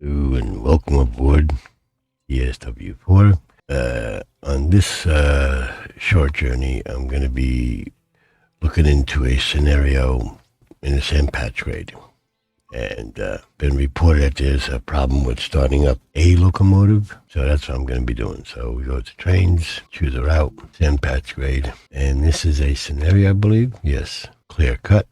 Hello and welcome aboard TSW4. On this short journey, I'm going to be looking into a scenario in the sand patch grade. And been reported that there's a problem with starting up a locomotive. So that's what I'm going to be doing. So we go to trains, choose a route, sand patch grade. And this is a scenario, I believe. Yes, clear cut,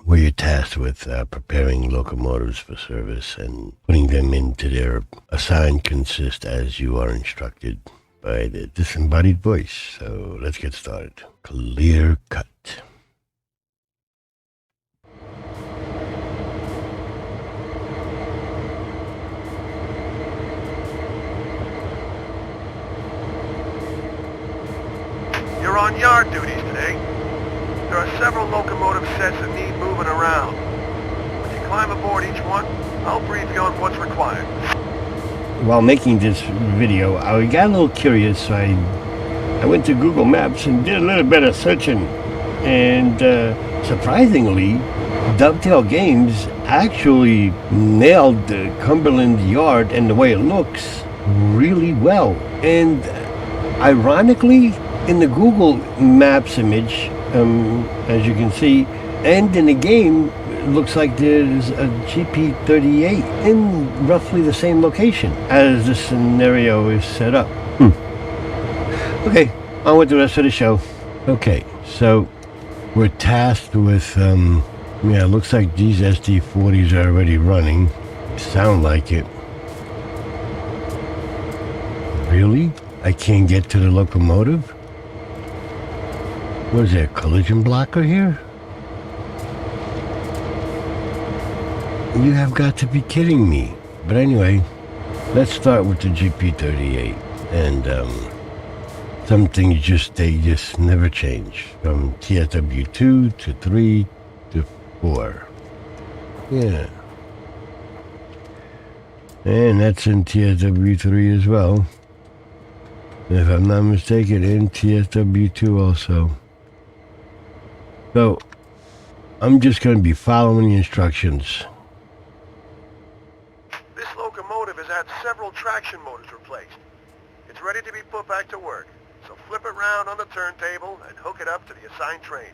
where you're tasked with preparing locomotives for service and putting them into their assigned consist as you are instructed by the disembodied voice. So let's get started. Clear cut. You're on yard duties today. There are several locomotive sets that need moving around. When you climb aboard each one, I'll brief you on what's required. While making this video, I got a little curious, so I went to Google Maps and did a little bit of searching. And surprisingly, Dovetail Games actually nailed the Cumberland Yard and the way it looks really well. And ironically, in the Google Maps image, as you can see, and in the game, it looks like there's a GP-38 in roughly the same location as the scenario is set up. Okay, on with the rest of the show. Okay, so we're tasked with, it looks like these SD40s are already running. Sound like it. Really? I can't get to the locomotive? What is there, a collision blocker here? You have got to be kidding me. But anyway, let's start with the GP-38. And some things they just never change. From TSW2 to 3 to 4. Yeah. And that's in TSW3 as well. If I'm not mistaken, in TSW2 also. So, I'm just going to be following the instructions. This locomotive has had several traction motors replaced. It's ready to be put back to work. So flip it round on the turntable and hook it up to the assigned train.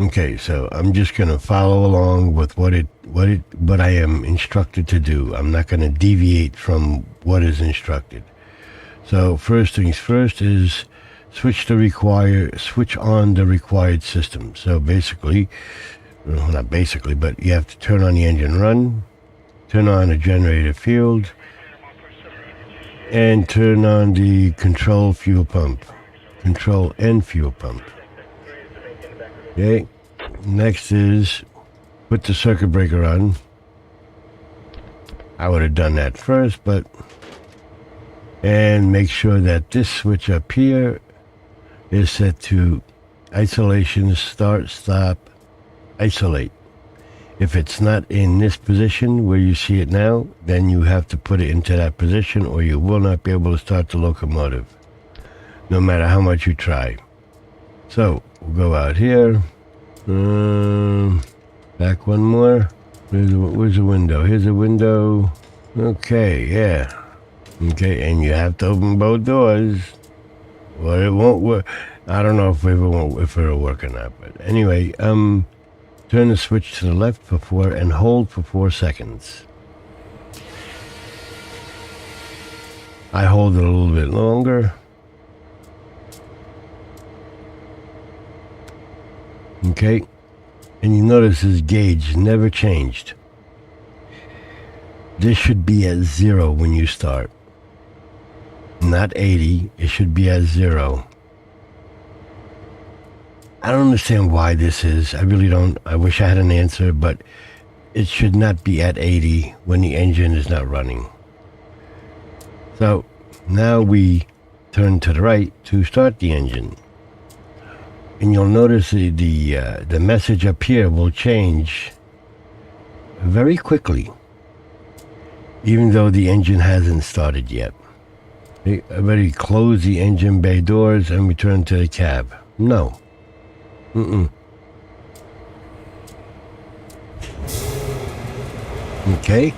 Okay, so I'm just going to follow along with what I am instructed to do. I'm not going to deviate from what is instructed. So first things first is switch on the required system. So basically, well, not basically, but you have to turn on the engine run, turn on the generator field, and turn on the control and fuel pump. Okay, next is put the circuit breaker on. I would have done that first, and make sure that this switch up here is set to isolation, start, stop, isolate. If it's not in this position where you see it now, then you have to put it into that position or you will not be able to start the locomotive, no matter how much you try. So, we'll go out here. Back one more. Where's the window? Here's the window. Okay, yeah. Okay, and you have to open both doors. Well, it won't work. I don't know if it'll work or not. But anyway, turn the switch to the left for 4 and hold for 4 seconds. I hold it a little bit longer. Okay, and you notice this gauge never changed. This should be at 0 when you start. Not 80, it should be at 0. I don't understand why this is. I really don't. I wish I had an answer, but it should not be at 80 when the engine is not running. So now we turn to the right to start the engine. And you'll notice the message up here will change very quickly, even though the engine hasn't started yet. Everybody close the engine bay doors and return to the cab. No. Okay.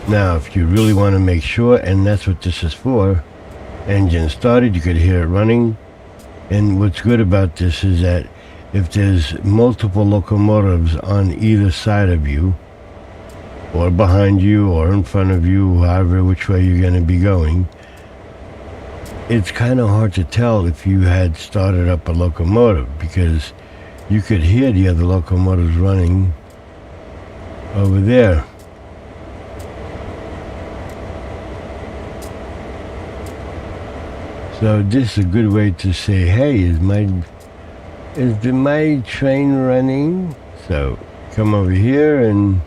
Now, if you really want to make sure, and that's what this is for, engine started, you could hear it running. And what's good about this is that if there's multiple locomotives on either side of you, or behind you, or in front of you, however which way you're going to be going, it's kind of hard to tell if you had started up a locomotive, because you could hear the other locomotives running over there. So this is a good way to say, hey, is my train running? So come over here and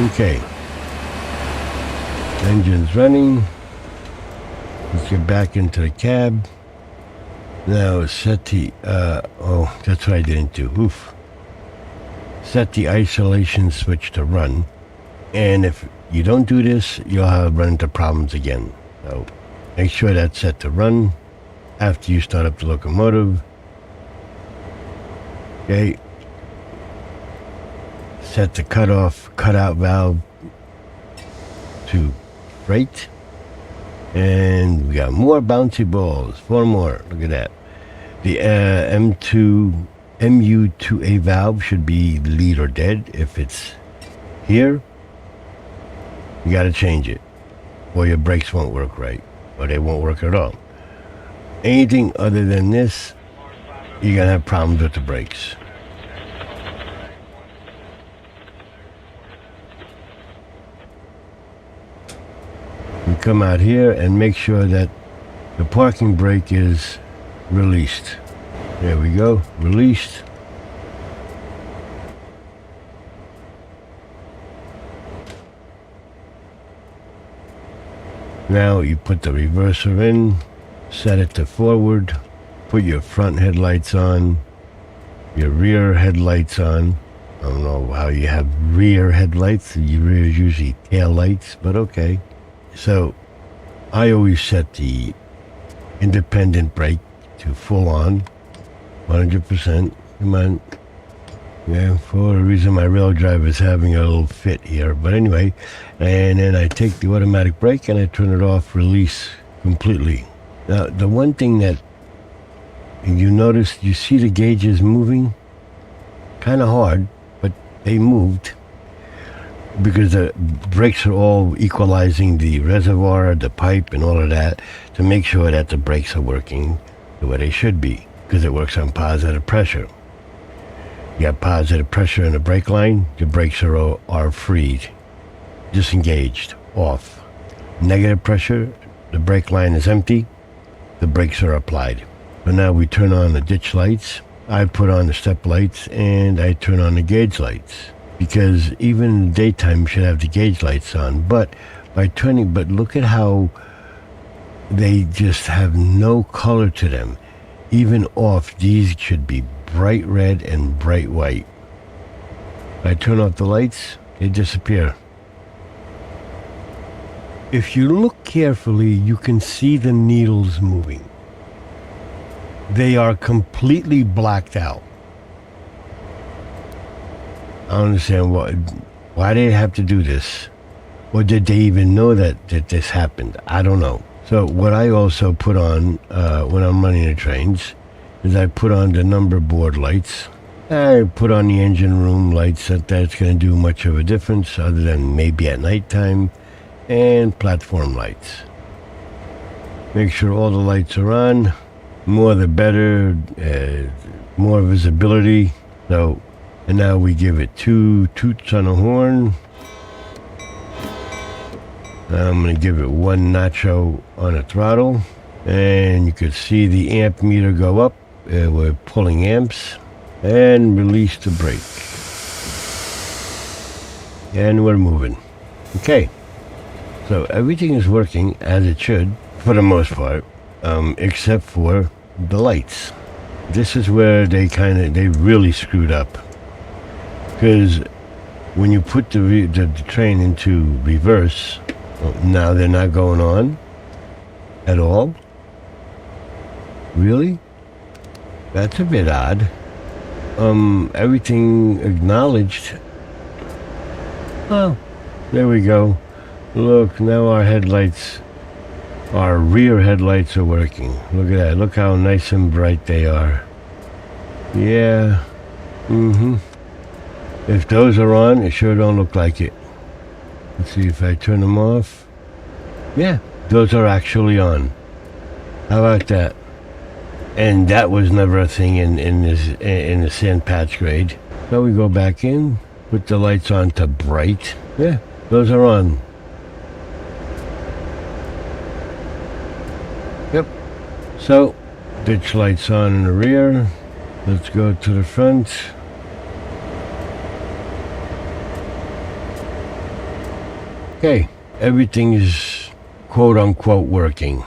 okay. Engine's running. Let's get back into the cab. Now set the oh, that's what I didn't do. Oof. Set the isolation switch to run, and if you don't do this, you'll run into problems again. So make sure that's set to run after you start up the locomotive. Okay. Set the cutout valve to freight, and we got more bouncy balls. 4 more. Look at that. The MU2A valve should be lead or dead. If it's here, you got to change it, or your brakes won't work right, or they won't work at all. Anything other than this, you're going to have problems with the brakes. You come out here and make sure that the parking brake is released. There we go, released. Now you put the reverser in, set it to forward, put your front headlights on, your rear headlights on. I don't know how you have rear headlights. Your rear is usually tail lights, but okay. So I always set the independent brake to full on, 100%. Come on. Yeah, for a reason my rail driver is having a little fit here. But anyway, and then I take the automatic brake and I turn it off, release completely. Now, the one thing that you notice, you see the gauges moving? Kind of hard, but they moved. Because the brakes are all equalizing the reservoir, the pipe, and all of that to make sure that the brakes are working the way they should be, because it works on positive pressure. You got positive pressure in the brake line, the brakes are freed, disengaged, off. Negative pressure, the brake line is empty, the brakes are applied. But now we turn on the ditch lights, I put on the step lights, and I turn on the gauge lights. Because even in the daytime you should have the gauge lights on, but look at how they just have no color to them. Even off, these should be bright red and bright white. I turn off the lights, they disappear. If you look carefully, you can see the needles moving. They are completely blacked out. I don't understand why they have to do this. Or did they even know that this happened? I don't know. So what I also put on when I'm running the trains is I put on the number board lights. I put on the engine room lights. That's going to do much of a difference other than maybe at nighttime. And platform lights. Make sure all the lights are on. More the better. More visibility. So. And now we give it 2 toots on a horn. I'm going to give it 1 nacho on a throttle. And you can see the amp meter go up. We're pulling amps. And release the brake. And we're moving. Okay. So everything is working as it should, for the most part, except for the lights. This is where they really screwed up. Because when you put the train into reverse, now they're not going on at all. Really? That's a bit odd. Everything acknowledged. Oh, there we go. Look, now our rear headlights are working. Look at that. Look how nice and bright they are. Yeah. If those are on, it sure don't look like it. Let's see if I turn them off. Yeah, those are actually on. How about that? And that was never a thing in the sand patch grade. So we go back in, put the lights on to bright. Yeah, those are on. Yep. So, ditch lights on in the rear. Let's go to the front. Okay, everything is quote unquote working.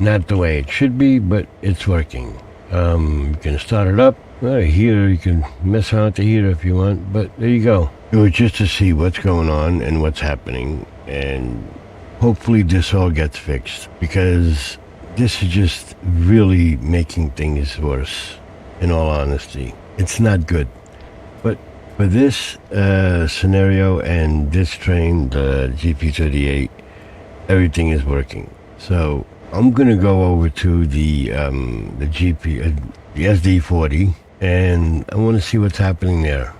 Not the way it should be, but it's working. You can start it up. Well, heater, you can mess around with the heater if you want, but there you go. It was just to see what's going on and what's happening, and hopefully this all gets fixed, because this is just really making things worse, in all honesty. It's not good. But for this scenario and this train, the GP-38, everything is working. So I'm gonna go over to the SD40, and I want to see what's happening there.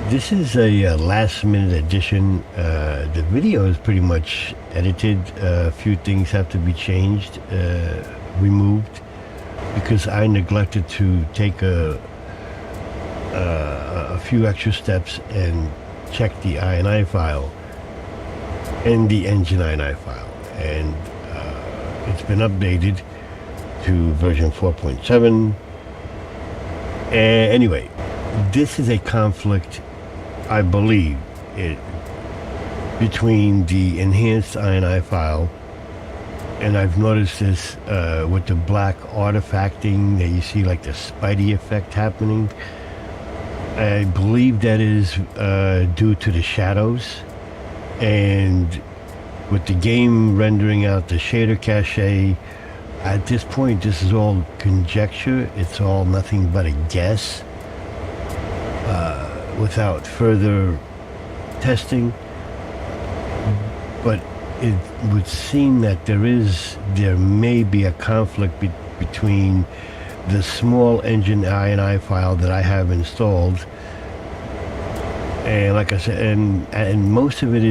This is a last-minute addition. The video is pretty much edited. A few things have to be changed, removed, because I neglected to take a few extra steps and check the INI file and the engine INI file, and it's been updated to version 4.7. Anyway, this is a conflict, I believe, between the enhanced INI file, and I've noticed this with the black artifacting that you see, like the Spidey effect happening. I believe that is due to the shadows, and with the game rendering out the shader cache, at this point this is all conjecture. It's all nothing but a guess, without further testing. But it would seem that there may be a conflict between the small engine INI file that I have installed, and like I said, and most of it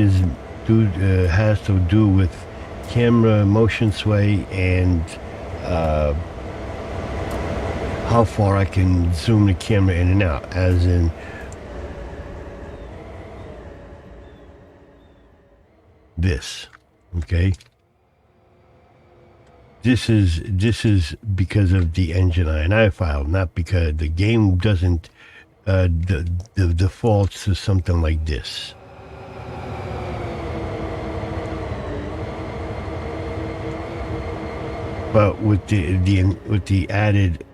has to do with camera motion sway and how far I can zoom the camera in and out, as in this. Okay, this is because of the engine INI file, not because the game doesn't the defaults to something like this. But with the added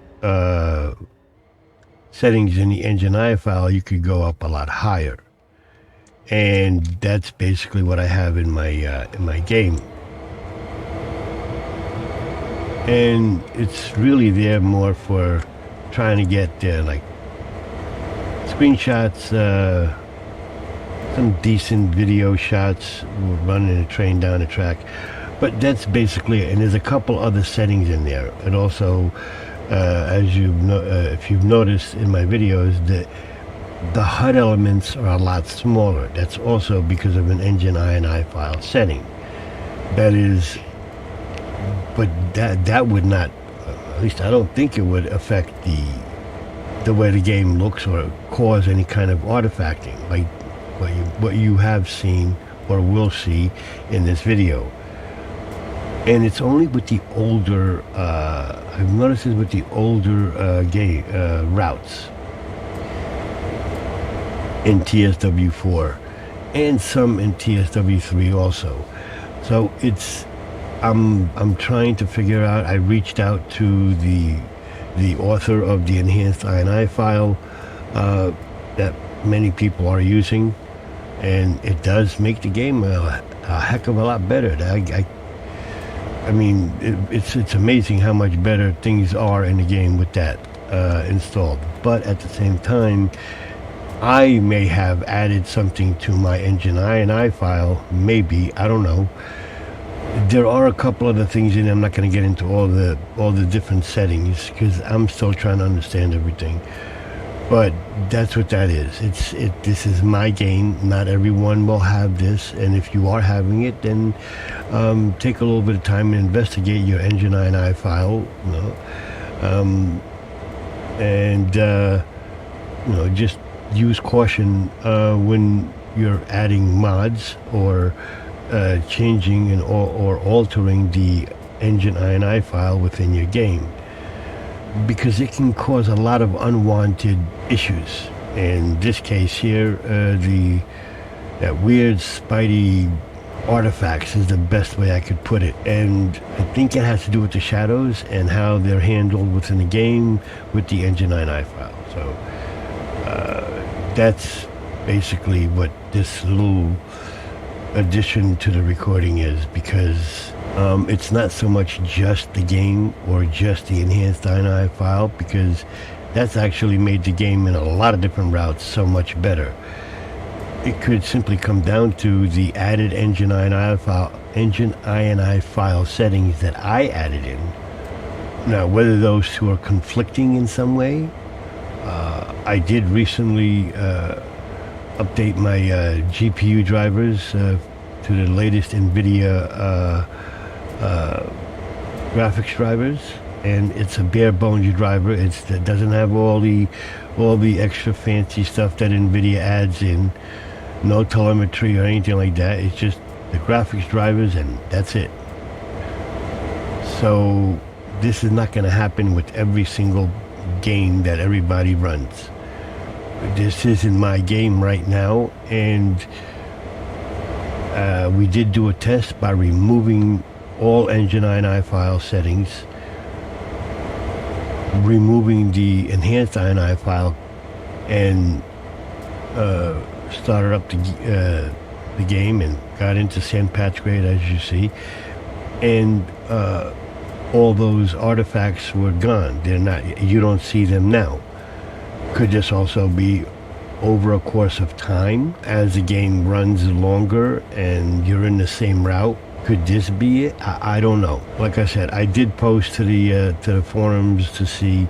settings in the engine INI file, you could go up a lot higher. And that's basically what I have in my game, and it's really there more for trying to get like screenshots, some decent video shots, running a train down the track. But that's basically it. And there's a couple other settings in there, and also as if you've noticed in my videos, that the HUD elements are a lot smaller. That's also because of an engine INI file setting. That is, but that would not, at least I don't think it would affect the way the game looks or cause any kind of artifacting like what you have seen or will see in this video. And it's only with the older, I've noticed it with the older routes in TSW4, and some in TSW3 also. So I'm trying to figure out. I reached out to the the author of the enhanced INI file that many people are using, and it does make the game a heck of a lot better. I mean, it's amazing how much better things are in the game with that installed. But at the same time, I may have added something to my engine INI file, maybe, I don't know. There are a couple other things in there. I'm not going to get into all the different settings because I'm still trying to understand everything. But that's what that is. This is my game. Not everyone will have this, and if you are having it, then take a little bit of time and investigate your engine INI file, and just use caution when you're adding mods or changing or altering the engine INI file within your game, because it can cause a lot of unwanted issues. In this case here, that weird Spidey artifacts is the best way I could put it, and I think it has to do with the shadows and how they're handled within the game with the engine INI file. So that's basically what this little addition to the recording is, because it's not so much just the game or just the enhanced INI file, because that's actually made the game in a lot of different routes so much better. It could simply come down to the added engine INI file settings that I added in. Now, whether those two are conflicting in some way, I did recently update my GPU drivers to the latest NVIDIA graphics drivers, and it's a bare bones driver. It doesn't have all the extra fancy stuff that NVIDIA adds in. No telemetry or anything like that. It's just the graphics drivers, and that's it. So this is not going to happen with every single game that everybody runs. This isn't my game right now, and we did do a test by removing all engine INI file settings, removing the enhanced INI file, and started up the game and got into sand patch grade, as you see, and all those artifacts were gone. They're not. You don't see them now. Could this also be over a course of time as the game runs longer and you're in the same route? Could this be it? I don't know. Like I said, I did post to the forums to see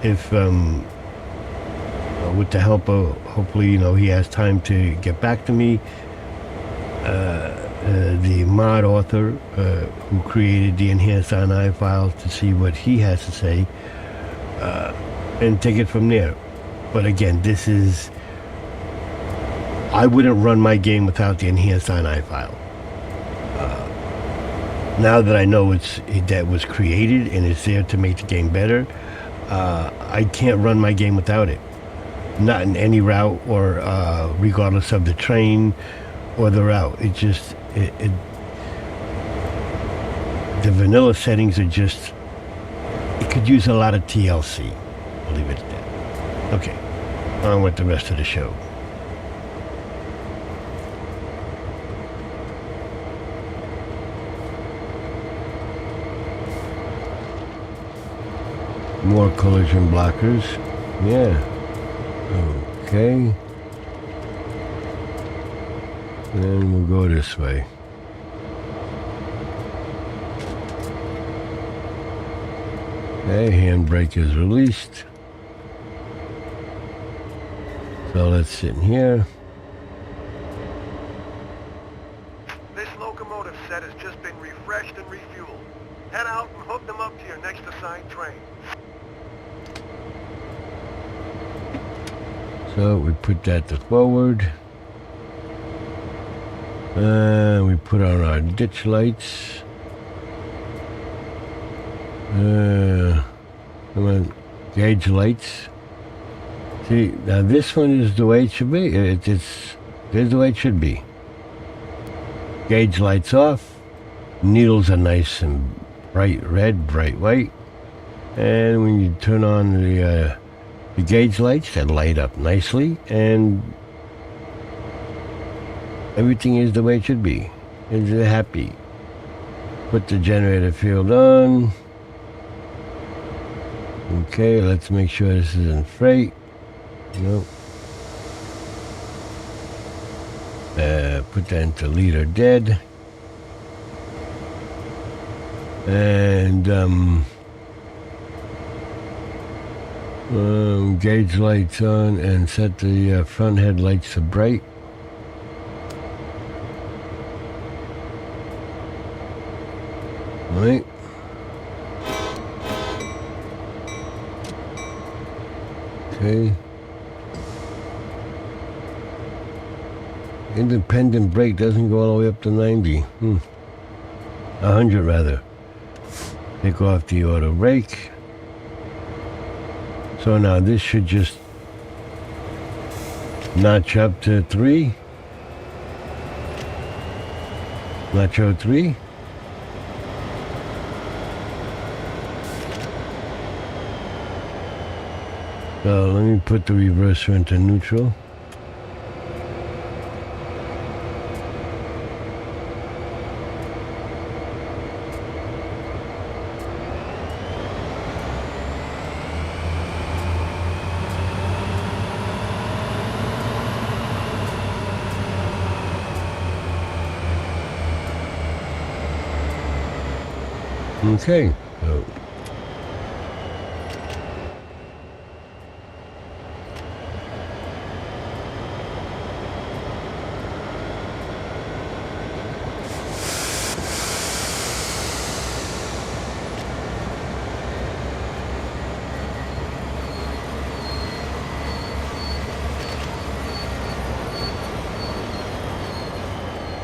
if with the help of, hopefully, he has time to get back to me, the mod author who created the enhanced INI files, to see what he has to say, and take it from there. But again, I wouldn't run my game without the enhanced INI file. Now that I know that was created and it's there to make the game better, I can't run my game without it. Not in any route, or regardless of the train or the route. The vanilla settings are just, it could use a lot of TLC. I'll leave it at that. Okay, on with the rest of the show. More collision blockers. Yeah. Okay. Then we'll go this way. Okay, handbrake is released. So let's sit in here. This locomotive set has just been refreshed and refueled. Head out and hook them up to your next assigned train. So we put that to forward. We put on our ditch lights. Come on, gauge lights. See, now this one is the way it should be. There's the way it should be. Gauge lights off. Needles are nice and bright red, bright white. And when you turn on the gauge lights, that light up nicely, and everything is the way it should be. It's happy. Put the generator field on. Okay, let's make sure this isn't freight. Nope. Put that into leader dead. And gauge lights on and set the front headlights to bright. Right. Okay. Independent brake doesn't go all the way up to 90. 100 rather. Take off the auto brake. So now this should just notch up to 3. Notch 03. So let me put the reverser into neutral. Okay, so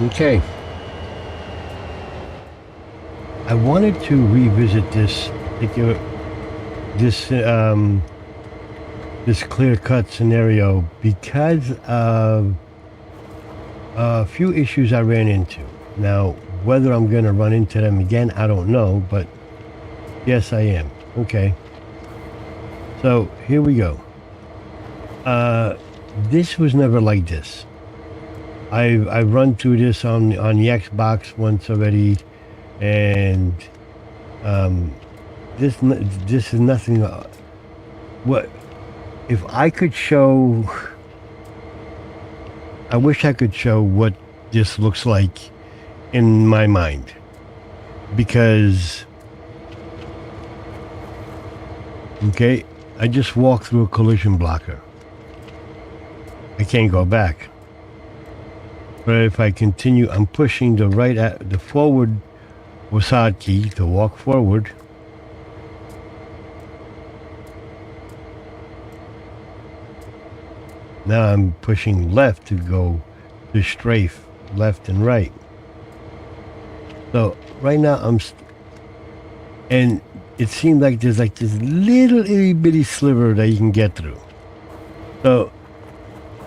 okay. I wanted to revisit this particular, this clear-cut scenario because of a few issues I ran into. Now, whether I'm going to run into them again, I don't know, but yes, I am. Okay. So here we go. This was never like this. I've run through this on the Xbox once already. And this is nothing. What if I could show? I wish I could show what this looks like in my mind, because okay, I just walked through a collision blocker. I can't go back. But if I continue, I'm pushing the the forward WASD key to walk forward. Now I'm pushing left to go to strafe left and right. So right now and it seems like there's like this little itty bitty sliver that you can get through. So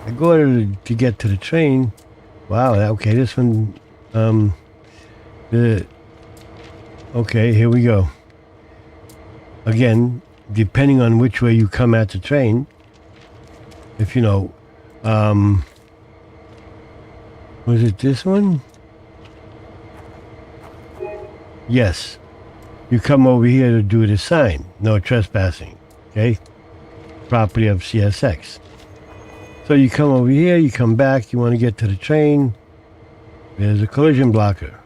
I go to get to the train. Wow, okay, this one, okay, here we go. Again, depending on which way you come at the train, if you know, was it this one? Yes. You come over here to do the sign, no trespassing, okay? Property of CSX. So you come over here, you come back, you want to get to the train, there's a collision blocker.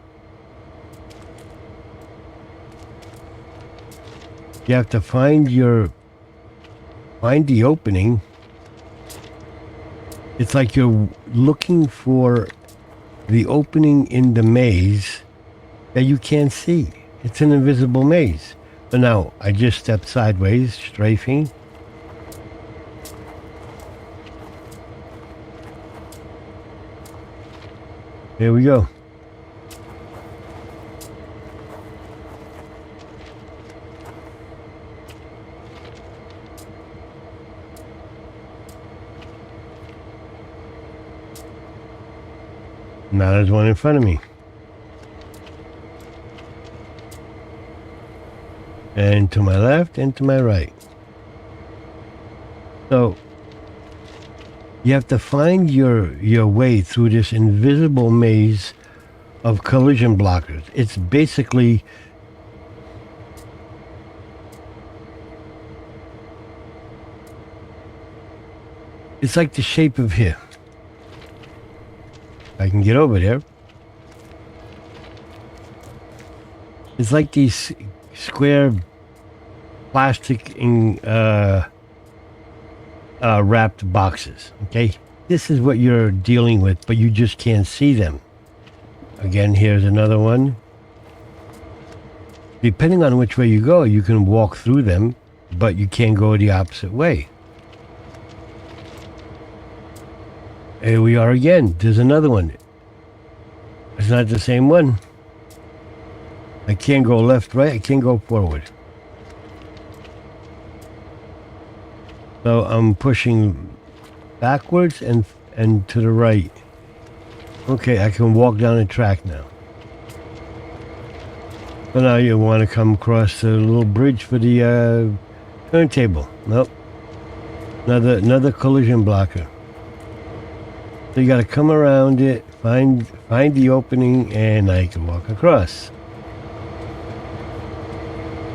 You have to find the opening. It's like you're looking for the opening in the maze that you can't see. It's an invisible maze. But now, I just stepped sideways, strafing. Here we go. Now there's one in front of me. and to my left and to my right. So you have to find your way through this invisible maze of collision blockers. It's basically it's like the shape of here. I can get over there. It's like these square plastic wrapped boxes. Okay, this is what you're dealing with, but you just can't see them. Again, here's another one. Depending on which way you go, you can walk through them, but you can't go the opposite way. Here we are again. There's another one. It's not the same one. I can't go left, right. I can't go forward. So I'm pushing backwards and to the right. Okay, I can walk down the track now. So now you want to come across the little bridge for the turntable. Nope. Another collision blocker. So you got to come around it, find the opening, and I can walk across.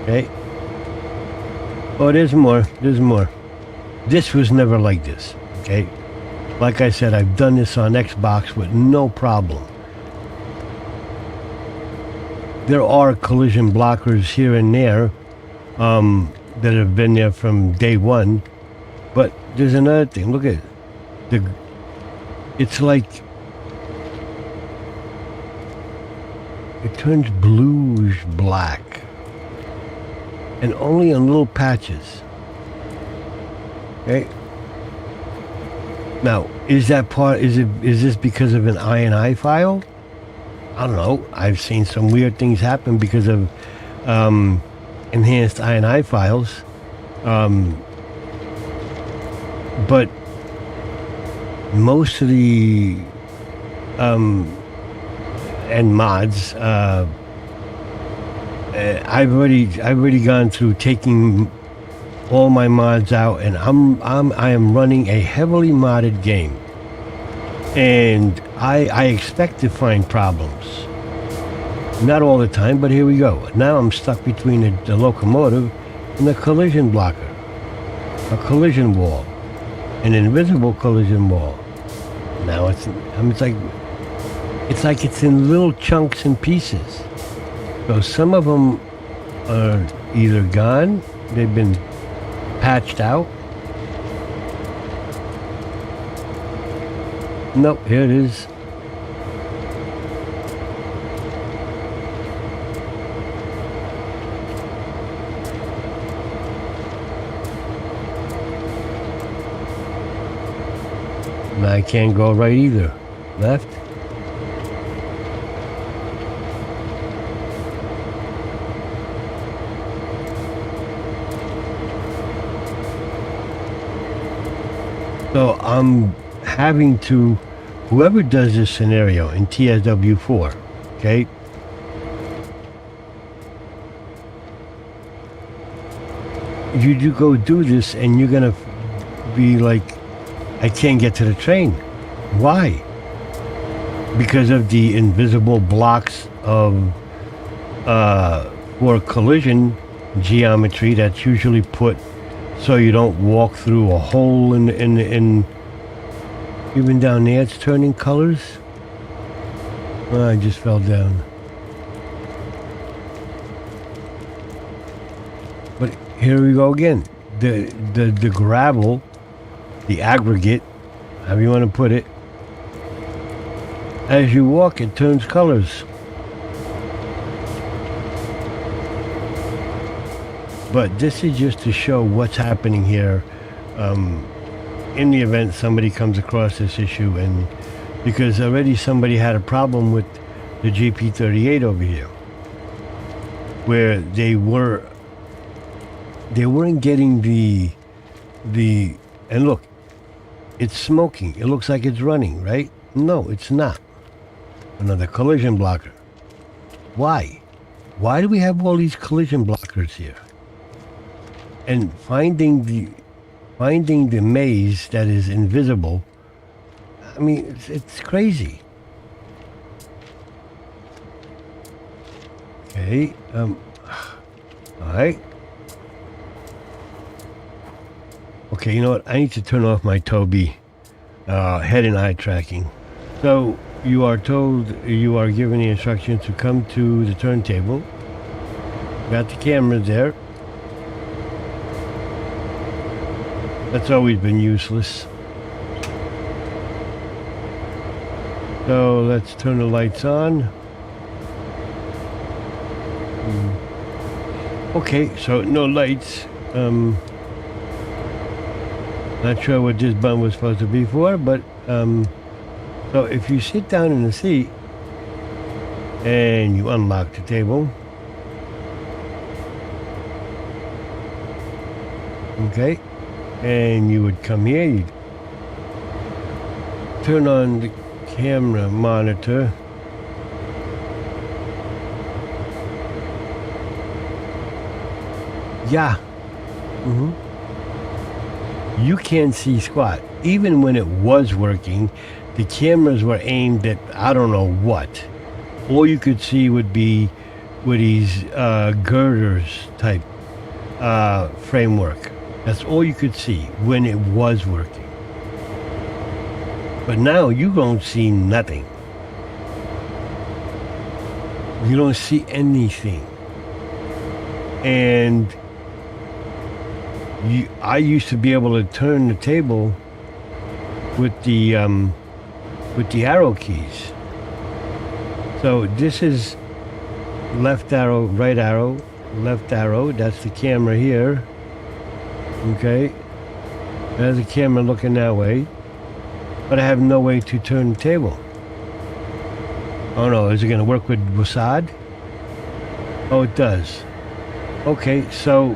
Okay. Oh, there's more. There's more. This was never like this. Okay. Like I said, I've done this on Xbox with no problem. There are collision blockers here and there that have been there from day one. But there's another thing. Look at it. It's like it turns bluish black, and only in little patches. Okay. Now, is that part? Is this because of an INI file? I don't know. I've seen some weird things happen because of enhanced INI files, but most of the and mods, I've already gone through taking all my mods out, and I am running a heavily modded game, and I expect to find problems. Not all the time, but here we go. Now I'm stuck between the locomotive and the collision blocker, a collision wall, an invisible collision wall. Now it's like it's in little chunks and pieces. So some of them are either gone, they've been patched out. Nope, here it is. And I can't go right either. Left. So I'm having to, whoever does this scenario in TSW4, okay? You do go do this and you're gonna be like, I can't get to the train. Why? Because of the invisible blocks of for collision geometry that's usually put so you don't walk through a hole in even down there it's turning colors. Oh, I just fell down. But here we go again. The gravel, the aggregate, however you want to put it, as you walk it turns colors. But this is just to show what's happening here in the event somebody comes across this issue, and because already somebody had a problem with the GP-38 over here where they weren't getting the and look, it's smoking. It looks like it's running, right? No, it's not. Another collision blocker. Why do we have all these collision blockers here? and finding the maze that is invisible. I mean, it's crazy. Okay, all right. Okay, you know what? I need to turn off my Tobii head and eye tracking. So you are told, you are given the instruction to come to the turntable. Got the camera there. That's always been useless. So let's turn the lights on. Okay, so no lights. Not sure what this button was supposed to be for, but so if you sit down in the seat and you unlock the table, okay, and you would come here, you'd turn on the camera monitor. Yeah. You can't see squat. Even when it was working, the cameras were aimed at I don't know what. All you could see would be with these girders type framework. That's all you could see when it was working. But now you don't see nothing. You don't see anything. And I used to be able to turn the table with the arrow keys. So this is left arrow, right arrow, left arrow. That's the camera here. Okay. There's the camera looking that way. But I have no way to turn the table. Oh no, is it going to work with Wasad? Oh, it does. Okay, so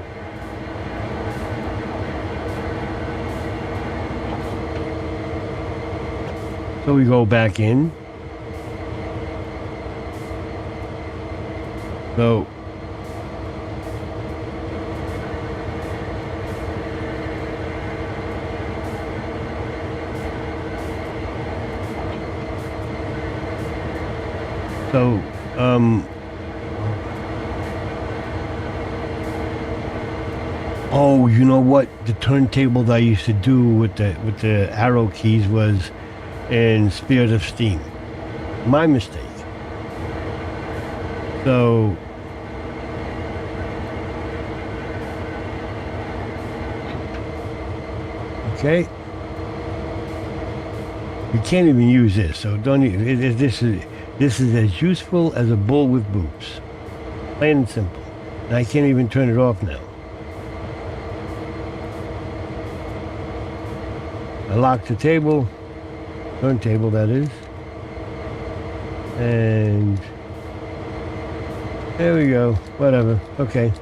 we go back in. So oh, you know what? The turntable that I used to do with the arrow keys was in Spears of Steam. My mistake. So okay, you can't even use this. So don't. This is as useful as a bull with boobs. Plain and simple. And I can't even turn it off now. I locked the table. Turntable, that is. And there we go. Whatever. Okay.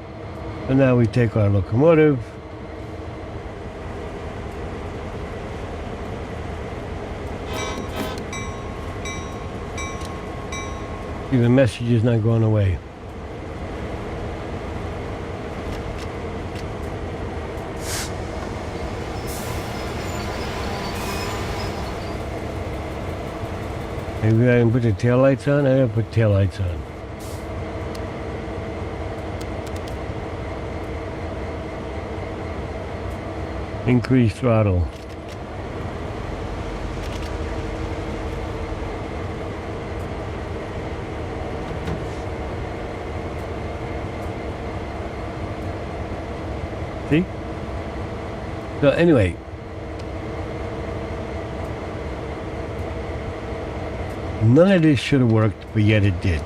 So now we take our locomotive. See, the message is not going away. Maybe I can put the taillights on? I gotta put taillights on. Increase throttle. See? So anyway, none of this should have worked, but yet it did.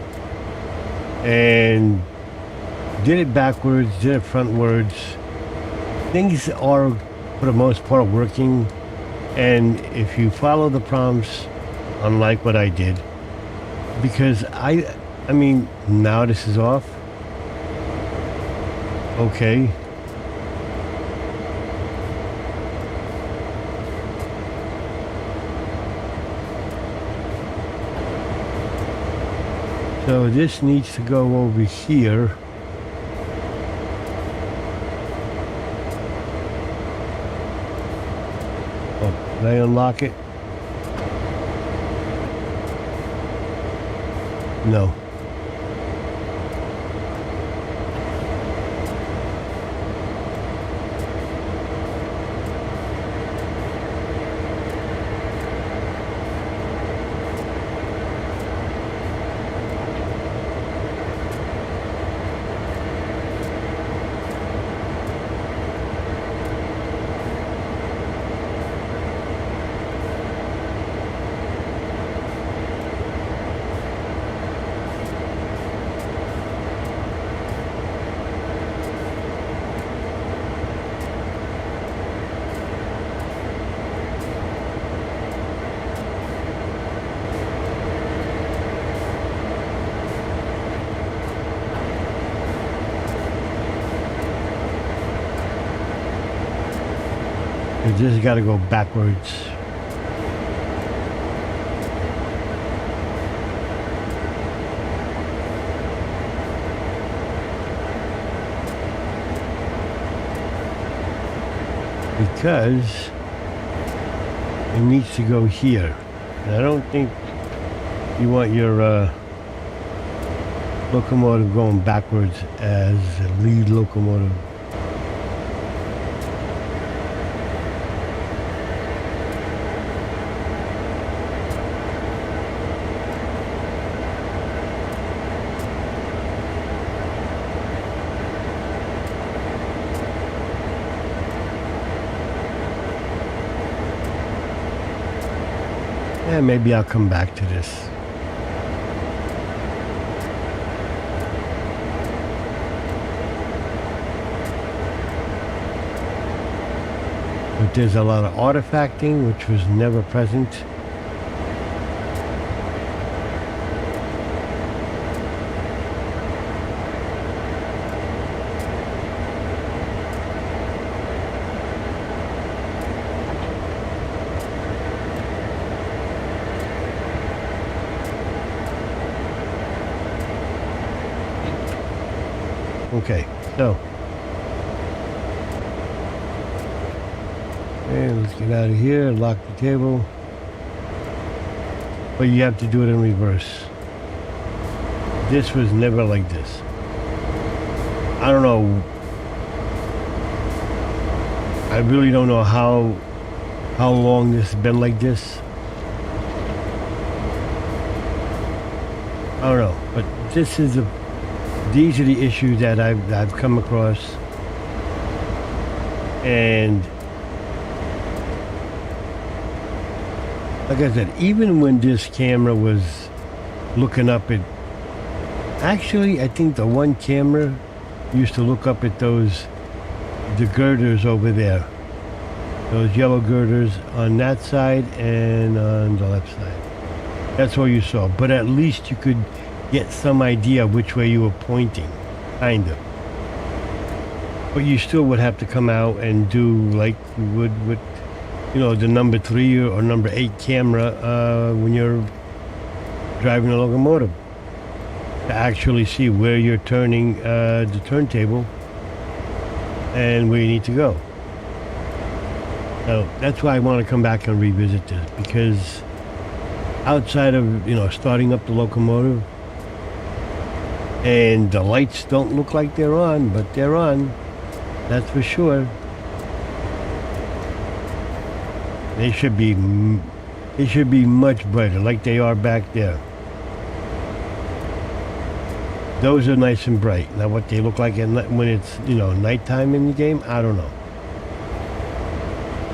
And did it backwards, did it frontwards. Things are, for the most part, working. And if you follow the prompts, unlike what I did, because I mean, now this is off. Okay. So this needs to go over here. Did I unlock it? No. You just got to go backwards. Because it needs to go here. And I don't think you want your locomotive going backwards as a lead locomotive. Yeah, maybe I'll come back to this. But there's a lot of artifacting, which was never present. Okay, so and let's get out of here, lock the table. But you have to do it in reverse. This was never like this. I don't know. I really don't know how long this has been like this. I don't know, but these are the issues that I've come across, and like I said, even when this camera was looking up at, actually I think the one camera used to look up at the girders over there, those yellow girders on that side and on the left side. That's all you saw, but at least you could get some idea which way you were pointing, kind of. But you still would have to come out and do like you would with, you know, the number 3 or number 8 camera when you're driving a locomotive, to actually see where you're turning the turntable and where you need to go. So that's why I want to come back and revisit this, because outside of, you know, starting up the locomotive, and the lights don't look like they're on, but they're on, that's for sure. They should be much brighter, like they are back there. Those are nice and bright. Now what they look like at night, when it's, you know, nighttime in the game, I don't know.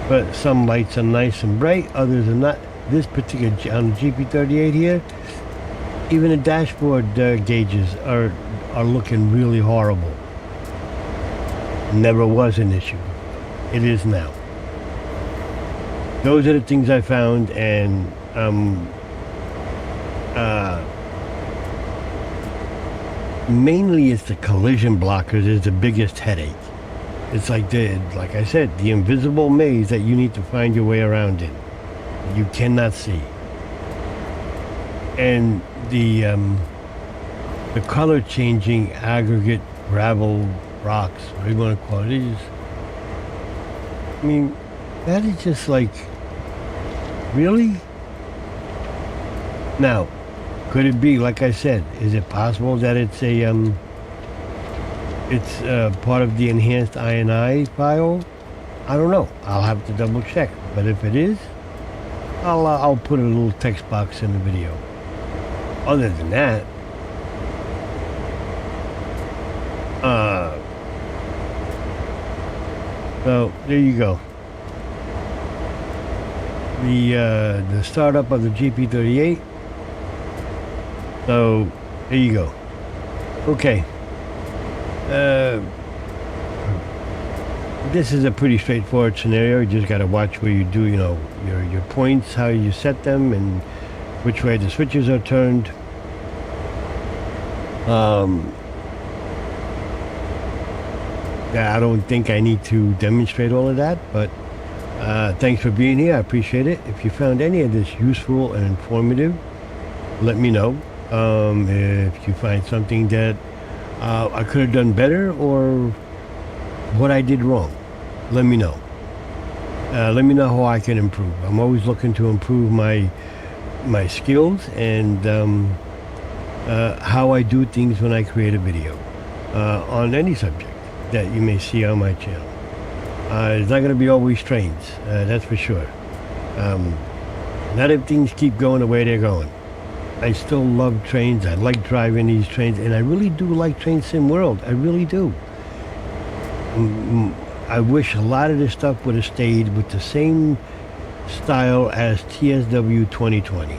But some lights are nice and bright, others are not. This particular, on the GP-38 here, even the dashboard gauges are looking really horrible. Never was an issue. It is now. Those are the things I found, and mainly it's the collision blockers is the biggest headache. It's like I said, the invisible maze that you need to find your way around in. You cannot see. And the color changing aggregate gravel rocks, whatever you want to call it, I mean, that is just like Really? Now, could it be, like I said, is it possible that it's part of the enhanced INI file? I don't know. I'll have to double check. But if it is, I'll put a little text box in the video. Other than that, so there you go. The startup of the GP-38. So there you go. Okay. This is a pretty straightforward scenario. You just got to watch where you do, your points, how you set them, and which way the switches are turned. I don't think I need to demonstrate all of that, but thanks for being here. I appreciate it. If you found any of this useful and informative, let me know. If you find something that I could have done better or what I did wrong, let me know. Let me know how I can improve. I'm always looking to improve my skills and how I do things when I create a video on any subject that you may see on my channel. It's not going to be always trains, that's for sure. Not if things keep going the way they're going. I still love trains. I like driving these trains, and I really do like Train Sim World. I really do. I wish a lot of this stuff would have stayed with the same style as TSW 2020.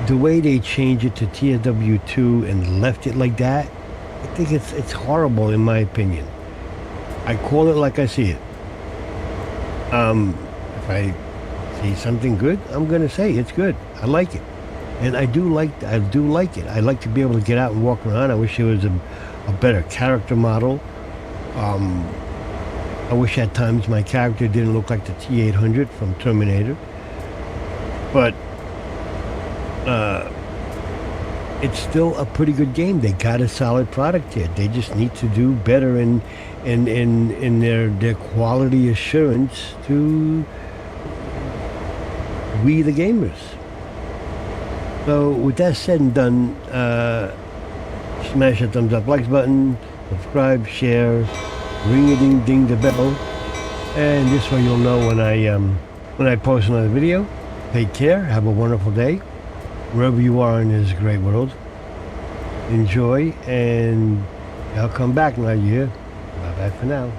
The way they changed it to TSW2 and left it like that, I think it's horrible in my opinion. I call it like I see it. If I see something good, I'm gonna say it's good. I like it, and I do like it. I like to be able to get out and walk around. I wish there was a better character model. I wish at times my character didn't look like the T-800 from Terminator, but it's still a pretty good game. They got a solid product here. They just need to do better in their quality assurance to we the gamers. So with that said and done, smash that thumbs up, likes button, subscribe, share, ring-a-ding-ding the bell, and this way you'll know when I post another video. Take care. Have a wonderful day wherever you are in this great world. Enjoy, and I'll come back now. You hear? Bye bye for now.